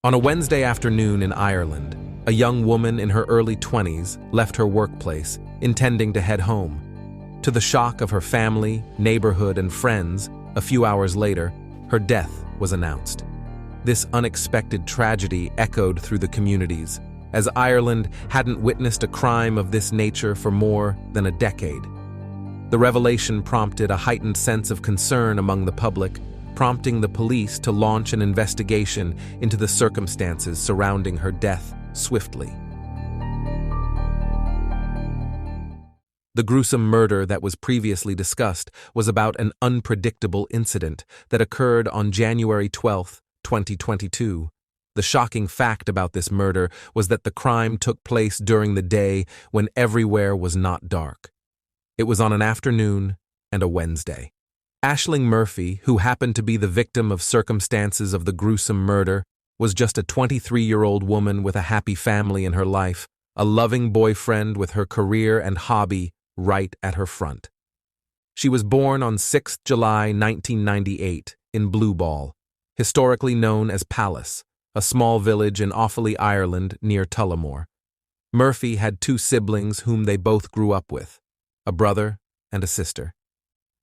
On a Wednesday afternoon in Ireland, a young woman in her early 20s left her workplace, intending to head home. To the shock of her family, neighborhood, and friends, a few hours later, her death was announced. This unexpected tragedy echoed through the communities, as Ireland hadn't witnessed a crime of this nature for more than a decade. The revelation prompted a heightened sense of concern among the public, prompting the police to launch an investigation into the circumstances surrounding her death swiftly. The gruesome murder that was previously discussed was about an unpredictable incident that occurred on January 12, 2022. The shocking fact about this murder was that the crime took place during the day when everywhere was not dark. It was on an afternoon and a Wednesday. Aisling Murphy, who happened to be the victim of circumstances of the gruesome murder, was just a 23-year-old woman with a happy family in her life, a loving boyfriend with her career and hobby right at her front. She was born on 6 July 1998 in Blue Ball, historically known as Pallas, a small village in Offaly, Ireland near Tullamore. Murphy had two siblings whom they both grew up with, a brother and a sister.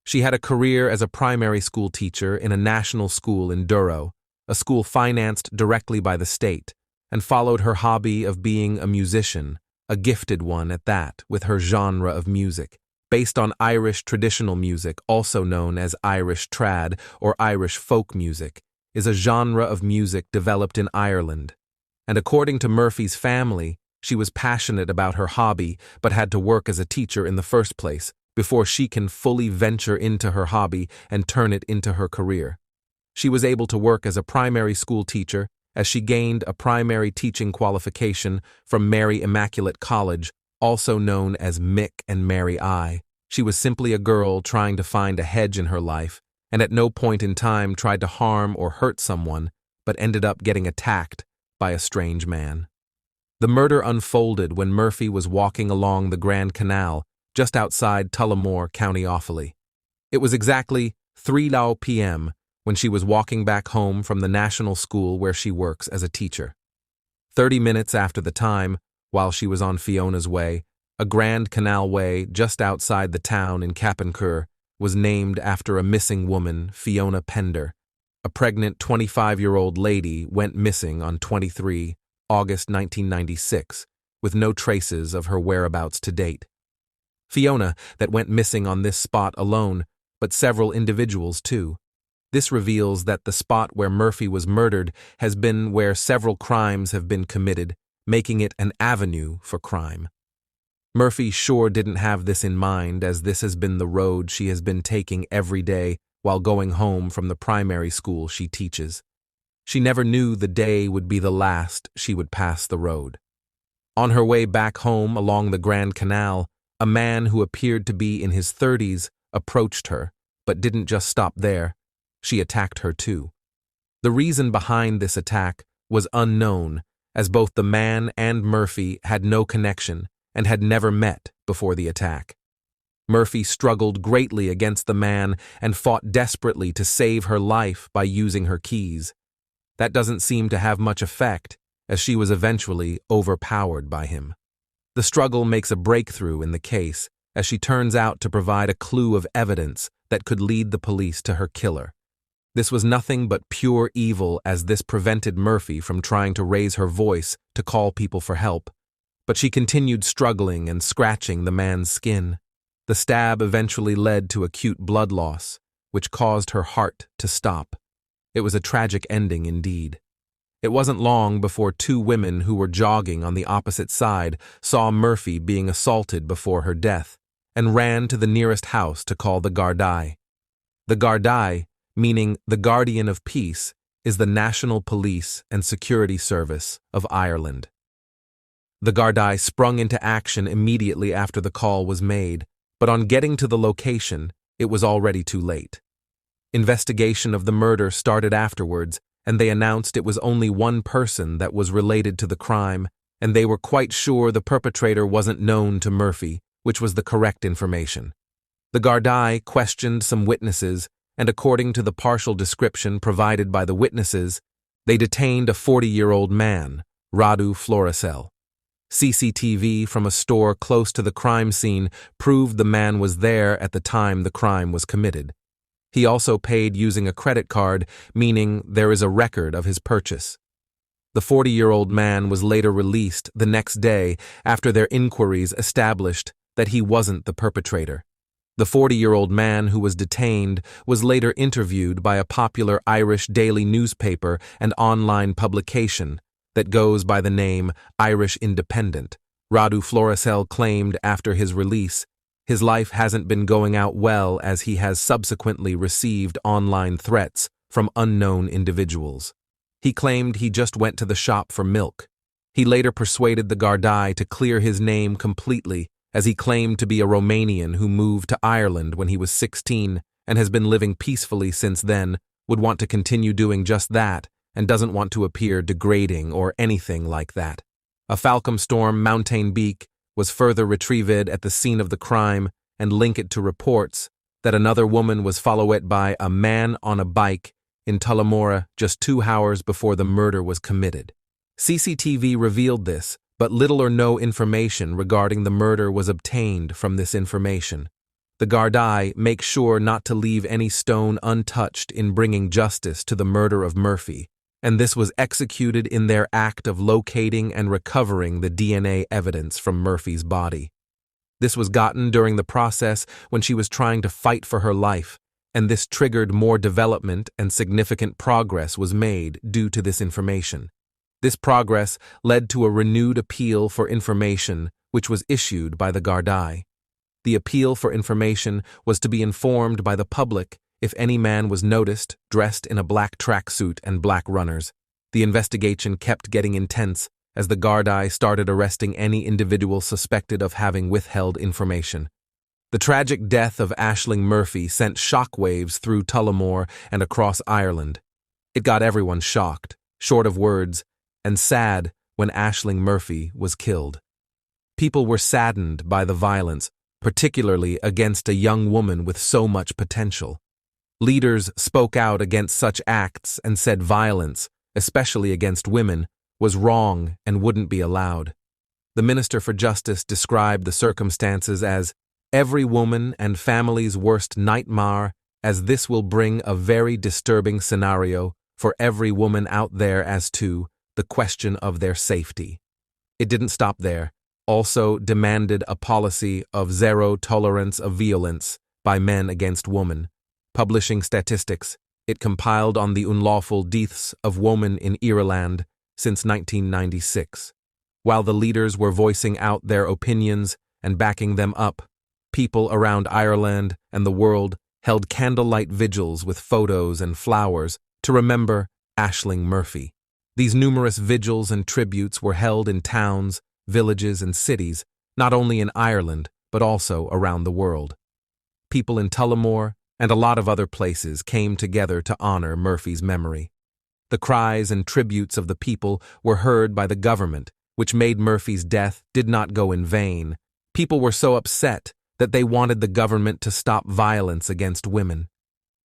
She had a career as a primary school teacher in a national school in Douro, a school financed directly by the state, and followed her hobby of being a musician, a gifted one at that, with her genre of music, based on Irish traditional music, also known as Irish trad or Irish folk music, is a genre of music developed in Ireland. And according to Murphy's family, she was passionate about her hobby but had to work as a teacher in the first place, before she can fully venture into her hobby and turn it into her career. She was able to work as a primary school teacher as she gained a primary teaching qualification from Mary Immaculate College, also known as Mick and Mary I. She was simply a girl trying to find a hedge in her life, and at no point in time tried to harm or hurt someone, but ended up getting attacked by a strange man. The murder unfolded when Murphy was walking along the Grand Canal, just outside Tullamore, County Offaly. It was exactly 3 p.m. when she was walking back home from the national school where she works as a teacher. 30 minutes after the time, while she was on Fiona's Way, a Grand Canal Way just outside the town in Cappencur was named after a missing woman, Fiona Pender. A pregnant 25-year-old lady went missing on 23 August 1996, with no traces of her whereabouts to date. Fiona that went missing on this spot alone, but several individuals too. This reveals that the spot where Murphy was murdered has been where several crimes have been committed, making it an avenue for crime. Murphy sure didn't have this in mind, as this has been the road she has been taking every day while going home from the primary school she teaches. She never knew the day would be the last she would pass the road. On her way back home along the Grand Canal, a man who appeared to be in his 30s approached her, but didn't just stop there. She attacked her too. The reason behind this attack was unknown, as both the man and Murphy had no connection and had never met before the attack. Murphy struggled greatly against the man and fought desperately to save her life by using her keys. That doesn't seem to have much effect, as she was eventually overpowered by him. The struggle makes a breakthrough in the case, as she turns out to provide a clue of evidence that could lead the police to her killer. This was nothing but pure evil, as this prevented Murphy from trying to raise her voice to call people for help. But she continued struggling and scratching the man's skin. The stab eventually led to acute blood loss, which caused her heart to stop. It was a tragic ending indeed. It wasn't long before two women who were jogging on the opposite side saw Murphy being assaulted before her death and ran to the nearest house to call the Gardaí. The Gardaí, meaning the Guardian of Peace, is the National Police and Security Service of Ireland. The Gardaí sprung into action immediately after the call was made, but on getting to the location, it was already too late. Investigation of the murder started afterwards, and they announced it was only one person that was related to the crime, and they were quite sure the perpetrator wasn't known to Murphy, which was the correct information. The Gardaí questioned some witnesses, and according to the partial description provided by the witnesses, They detained a 40-year-old man, Radu Floricel. CCTV from a store close to the crime scene proved the man was there at the time the crime was committed. He also paid using a credit card, meaning there is a record of his purchase. The 40-year-old man was later released the next day after their inquiries established that he wasn't the perpetrator. The 40-year-old man who was detained was later interviewed by a popular Irish daily newspaper and online publication that goes by the name Irish Independent. Radu Floricel claimed after his release, his life hasn't been going out well as he has subsequently received online threats from unknown individuals. He claimed he just went to the shop for milk. He later persuaded the Gardaí to clear his name completely, as he claimed to be a Romanian who moved to Ireland when he was 16 and has been living peacefully since then, would want to continue doing just that, and doesn't want to appear degrading or anything like that. A Falcon Storm mountain beak was further retrieved at the scene of the crime and linked to reports that another woman was followed by a man on a bike in Tullamore just 2 hours before the murder was committed. CCTV revealed this, but little or no information regarding the murder was obtained from this information. The Gardaí make sure not to leave any stone untouched in bringing justice to the murder of Murphy, and this was executed in their act of locating and recovering the DNA evidence from Murphy's body. This was gotten during the process when she was trying to fight for her life, and this triggered more development and significant progress was made due to this information. This progress led to a renewed appeal for information which was issued by the Gardaí. The appeal for information was to be informed by the public if any man was noticed dressed in a black tracksuit and black runners. The investigation kept getting intense as the Gardaí started arresting any individual suspected of having withheld information. The tragic death of Aisling Murphy sent shockwaves through Tullamore and across Ireland. It got everyone shocked, short of words, and sad when Aisling Murphy was killed. People were saddened by the violence, particularly against a young woman with so much potential. Leaders spoke out against such acts and said violence, especially against women, was wrong and wouldn't be allowed. The Minister for Justice described the circumstances as every woman and family's worst nightmare, as this will bring a very disturbing scenario for every woman out there as to the question of their safety. It didn't stop there, also demanded a policy of zero tolerance of violence by men against women. Publishing statistics, it compiled on the unlawful deaths of women in Ireland since 1996. While the leaders were voicing out their opinions and backing them up, people around Ireland and the world held candlelight vigils with photos and flowers to remember Aisling Murphy. These numerous vigils and tributes were held in towns, villages, and cities, not only in Ireland, but also around the world. People in Tullamore and a lot of other places came together to honor Murphy's memory. The cries and tributes of the people were heard by the government, which made Murphy's death did not go in vain. People were so upset that they wanted the government to stop violence against women.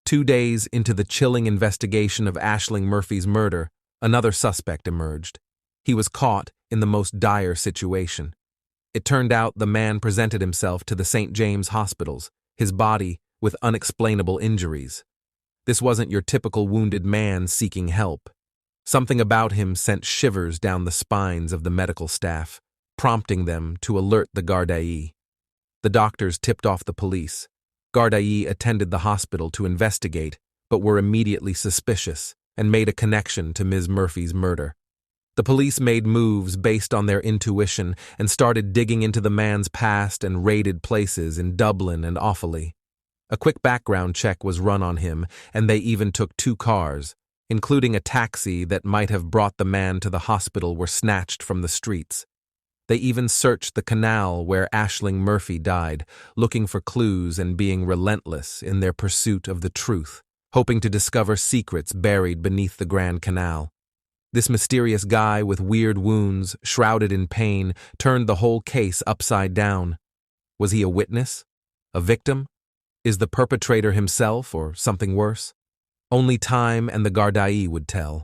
2 days into the chilling investigation of Aisling Murphy's murder, another suspect emerged. He was caught in the most dire situation. It turned out the man presented himself to the St. James hospitals, his body with unexplainable injuries. This wasn't your typical wounded man seeking help. Something about him sent shivers down the spines of the medical staff, prompting them to alert the Gardaí. The doctors tipped off the police. Gardaí attended the hospital to investigate, but were immediately suspicious and made a connection to Ms. Murphy's murder. The police made moves based on their intuition and started digging into the man's past and raided places in Dublin and Offaly. A quick background check was run on him, and they even took 2 cars, including a taxi that might have brought the man to the hospital, were snatched from the streets. They even searched the canal where Aisling Murphy died, looking for clues and being relentless in their pursuit of the truth, hoping to discover secrets buried beneath the Grand Canal. This mysterious guy with weird wounds, shrouded in pain, turned the whole case upside down. Was he a witness? A victim? Is the perpetrator himself or something worse? Only time and the Gardaí would tell.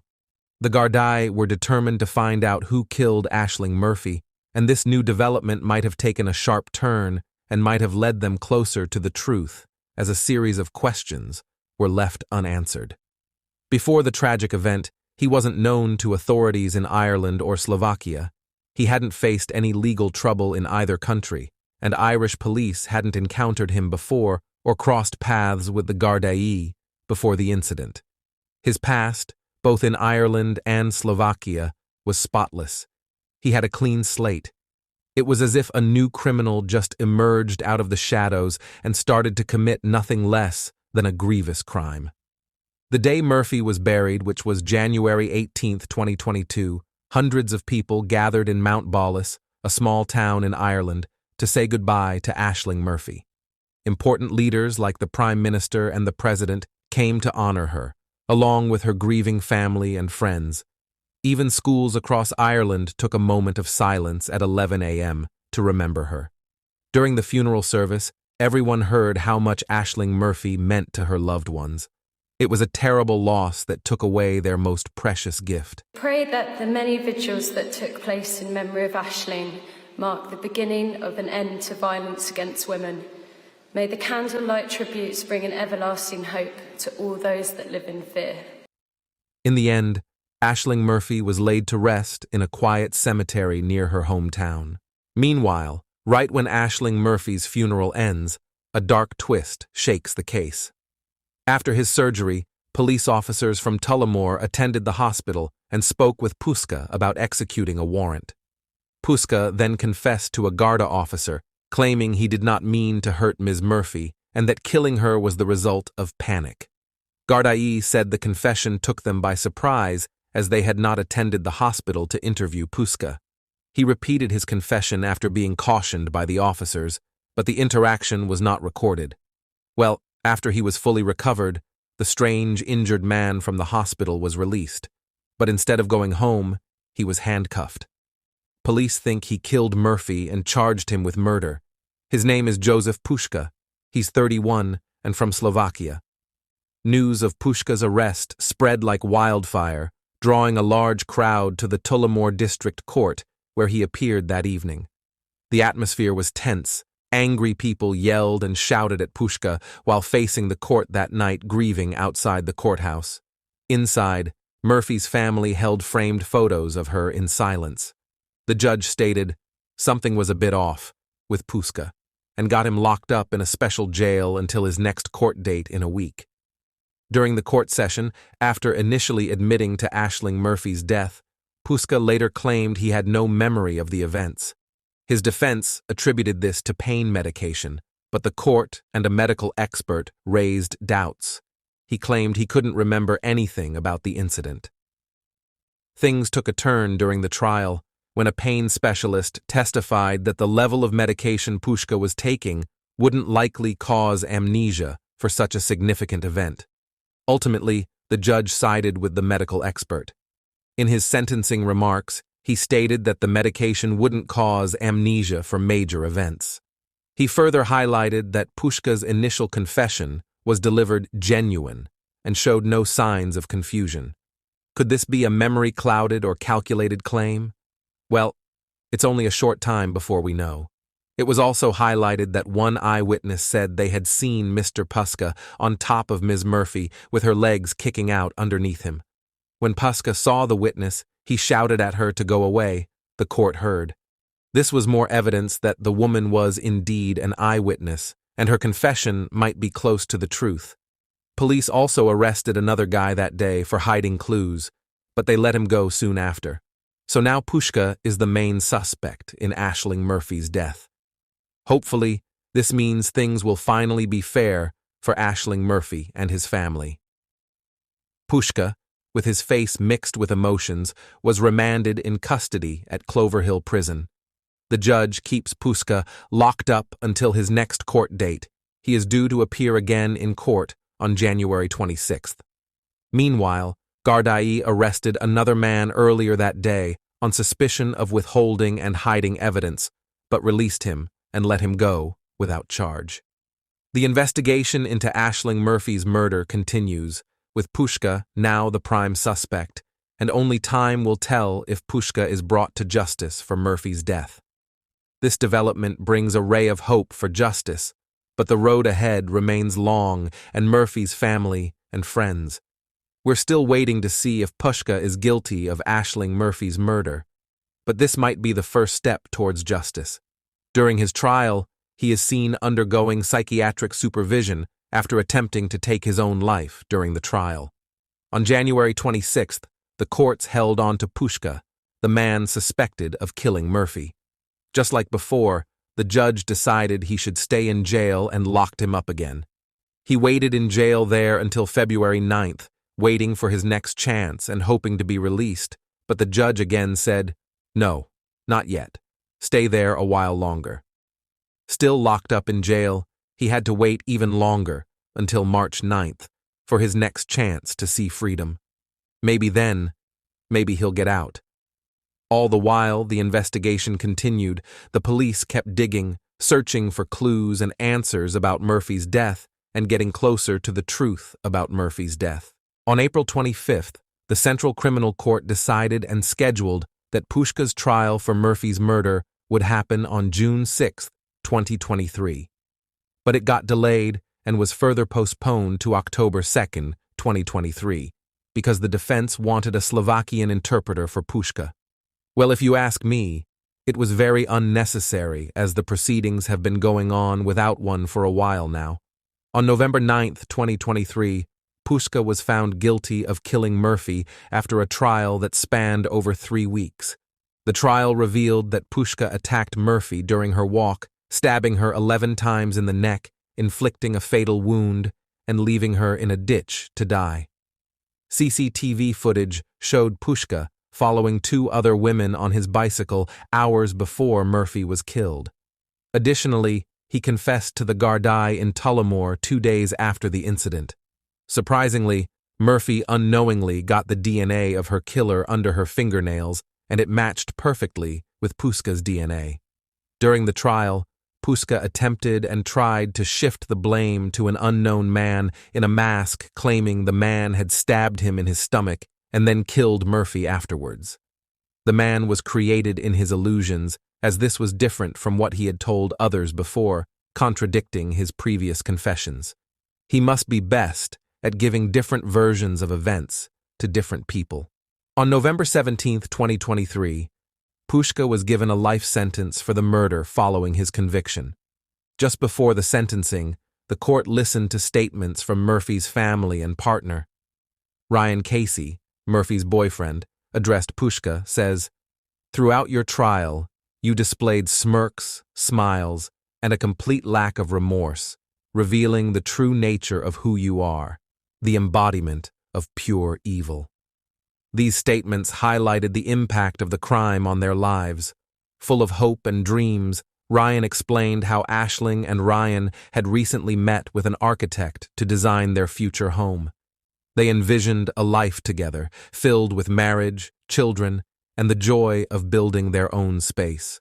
The Gardaí were determined to find out who killed Aisling Murphy, and this new development might have taken a sharp turn and might have led them closer to the truth, as a series of questions were left unanswered. Before the tragic event, he wasn't known to authorities in Ireland or Slovakia. He hadn't faced any legal trouble in either country, and Irish police hadn't encountered him before or crossed paths with the Gardaí before the incident. His past, both in Ireland and Slovakia, was spotless. He had a clean slate. It was as if a new criminal just emerged out of the shadows and started to commit nothing less than a grievous crime. The day Murphy was buried, which was January 18, 2022, hundreds of people gathered in Mount Bolus, a small town in Ireland, to say goodbye to Aisling Murphy. Important leaders like the Prime Minister and the President came to honor her, along with her grieving family and friends. Even schools across Ireland took a moment of silence at 11 a.m. to remember her. During the funeral service, everyone heard how much Aisling Murphy meant to her loved ones. It was a terrible loss that took away their most precious gift. Pray that the many vigils that took place in memory of Aisling mark the beginning of an end to violence against women. May the candlelight tributes bring an everlasting hope to all those that live in fear. In the end, Aisling Murphy was laid to rest in a quiet cemetery near her hometown. Meanwhile, right when Aisling Murphy's funeral ends, a dark twist shakes the case. After his surgery, police officers from Tullamore attended the hospital and spoke with Puska about executing a warrant. Puska then confessed to a Garda officer, claiming he did not mean to hurt Ms. Murphy and that killing her was the result of panic. Gardaí said the confession took them by surprise as they had not attended the hospital to interview Puska. He repeated his confession after being cautioned by the officers, but the interaction was not recorded. Well, after he was fully recovered, the strange, injured man from the hospital was released, but instead of going home, he was handcuffed. Police think he killed Murphy and charged him with murder. His name is Joseph Puška. He's 31 and from Slovakia. News of Puška's arrest spread like wildfire, drawing a large crowd to the Tullamore District Court, where he appeared that evening. The atmosphere was tense. Angry people yelled and shouted at Puška while facing the court that night, grieving outside the courthouse. Inside, Murphy's family held framed photos of her in silence. The judge stated something was a bit off with Puška and got him locked up in a special jail until his next court date in a week. During the court session, after initially admitting to Aisling Murphy's death, Puška later claimed he had no memory of the events. His defense attributed this to pain medication, but the court and a medical expert raised doubts. He claimed he couldn't remember anything about the incident. Things took a turn during the trial when a pain specialist testified that the level of medication Puška was taking wouldn't likely cause amnesia for such a significant event. Ultimately, the judge sided with the medical expert. In his sentencing remarks, he stated that the medication wouldn't cause amnesia for major events. He further highlighted that Puška's initial confession was delivered genuine and showed no signs of confusion. Could this be a memory-clouded or calculated claim? Well, it's only a short time before we know. It was also highlighted that one eyewitness said they had seen Mr. Puška on top of Ms. Murphy with her legs kicking out underneath him. When Puška saw the witness, he shouted at her to go away. The court heard. This was more evidence that the woman was indeed an eyewitness, and her confession might be close to the truth. Police also arrested another guy that day for hiding clues, but they let him go soon after. So now Puška is the main suspect in Aisling Murphy's death. Hopefully, this means things will finally be fair for Aisling Murphy and his family. Puška, with his face mixed with emotions, was remanded in custody at Clover Hill Prison. The judge keeps Puška locked up until his next court date. He is due to appear again in court on January 26th. Meanwhile, Gardaí arrested another man earlier that day on suspicion of withholding and hiding evidence, but released him and let him go without charge. The investigation into Aisling Murphy's murder continues, with Puška now the prime suspect, and only time will tell if Pushka is brought to justice for Murphy's death. This development brings a ray of hope for justice, but the road ahead remains long, and Murphy's family and friends. We're still waiting to see if Pushka is guilty of Aisling Murphy's murder, but this might be the first step towards justice. During his trial, he is seen undergoing psychiatric supervision after attempting to take his own life during the trial. On January 26th, the courts held on to Pushka, the man suspected of killing Murphy. Just like before, the judge decided he should stay in jail and locked him up again. He waited in jail there until February 9th, waiting for his next chance and hoping to be released, but the judge again said, "No, not yet. Stay there a while longer." Still locked up in jail, he had to wait even longer, until March 9th, for his next chance to see freedom. Maybe then, maybe he'll get out. All the while, the investigation continued. The police kept digging, searching for clues and answers about Murphy's death, and getting closer to the truth about Murphy's death. On April 25th, the Central Criminal Court decided and scheduled that Pushka's trial for Murphy's murder would happen on June 6, 2023. But it got delayed and was further postponed to October 2, 2023, because the defense wanted a Slovakian interpreter for Pushka. Well, if you ask me, it was very unnecessary, as the proceedings have been going on without one for a while now. On November 9, 2023, Pushka was found guilty of killing Murphy after a trial that spanned over 3 weeks. The trial revealed that Pushka attacked Murphy during her walk, stabbing her 11 times in the neck, inflicting a fatal wound, and leaving her in a ditch to die. CCTV footage showed Pushka following 2 other women on his bicycle hours before Murphy was killed. Additionally, he confessed to the Gardai in Tullamore 2 days after the incident. Surprisingly, Murphy unknowingly got the DNA of her killer under her fingernails, and it matched perfectly with Pushka's DNA. During the trial, Pushka attempted and tried to shift the blame to an unknown man in a mask, claiming the man had stabbed him in his stomach and then killed Murphy afterwards. The man was created in his illusions, as this was different from what he had told others before, contradicting his previous confessions. He must be best at giving different versions of events to different people. On November 17, 2023, Pushka was given a life sentence for the murder following his conviction. Just before the sentencing, the court listened to statements from Murphy's family and partner. Ryan Casey, Murphy's boyfriend, addressed Pushka, says, "Throughout your trial, you displayed smirks, smiles, and a complete lack of remorse, revealing the true nature of who you are, the embodiment of pure evil." These statements highlighted the impact of the crime on their lives. Full of hope and dreams, Ryan explained how Aisling and Ryan had recently met with an architect to design their future home. They envisioned a life together, filled with marriage, children, and the joy of building their own space.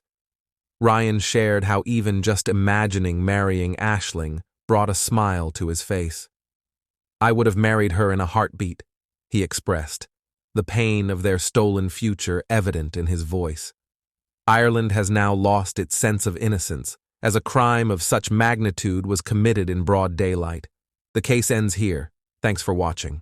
Ryan shared how even just imagining marrying Aisling brought a smile to his face. "I would have married her in a heartbeat," he expressed, the pain of their stolen future evident in his voice. Ireland has now lost its sense of innocence, as a crime of such magnitude was committed in broad daylight. The case ends here. Thanks for watching.